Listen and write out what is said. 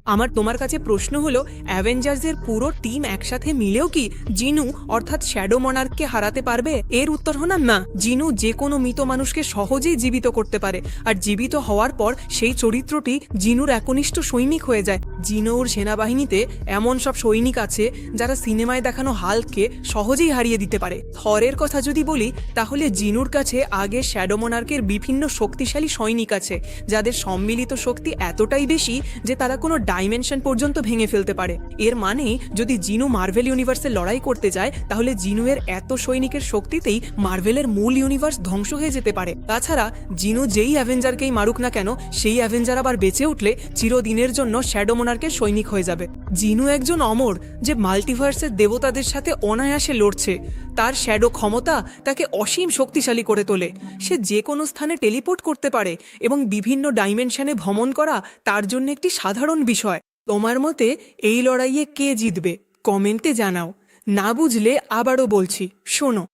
আমার তোমার কাছে প্রশ্ন হলো, অ্যাভেঞ্জার্সের পুরো টিম একসাথে মিলেও কি জিনু অর্থাৎ শ্যাডো মনার্ককে হারাতে পারবে? এর উত্তর হলো না। জিনু যে কোনো মৃত মানুষকে সহজেই জীবিত করতে পারে, আর জীবিত হওয়ার পর সেই চরিত্রটি জিনুর একনিষ্ঠ সৈনিক হয়ে যায়। জিনুর সেনাবাহিনীতে এমন সব সৈনিক আছে যারা সিনেমায় দেখানো হাল্ককে সহজেই হারিয়ে দিতে পারে। থরের কথা যদি বলি, তাহলে জিনুর কাছে আগে শ্যাডো মনার্কের বিভিন্ন শক্তিশালী সৈনিক আছে, যাদের সম্মিলিত শক্তি এতটাই বেশি যে তারা কোনো ডাইমেনশন পর্যন্ত ভেঙে ফেলতে পারে। এর মানে যদি জিনু মার্ভেল ইউনিভার্সে লড়াই করতে যায়, তাহলে জিনুয়ের এত সৈনিকের শক্তিতেই মার্ভেলের মূল ইউনিভার্স ধ্বংস হয়ে যেতে পারে। তাছাড়া জিনু যেই অ্যাভেঞ্জারকেই মারুক না কেন, সেই অ্যাভেঞ্জার আবার বেঁচে উঠলে চিরদিনের জন্য শ্যাডো মোনার্কের সৈনিক হয়ে যাবে। জিনু একজন অমর যে মাল্টিভার্সের দেবতাদের সাথে অনায়াসে লড়ছে। তার শ্যাডো ক্ষমতা তাকে অসীম শক্তিশালী করে তোলে। সে যে কোনো স্থানে টেলিপোর্ট করতে পারে এবং বিভিন্ন ডাইমেনশনে ভ্রমণ করা তার জন্য একটি সাধারণ বিষয়। তোমার মতে এই লড়াইয়ে কে জিতবে? কমেন্টে জানাও। না বুঝলে আবারও বলছি, শোনো।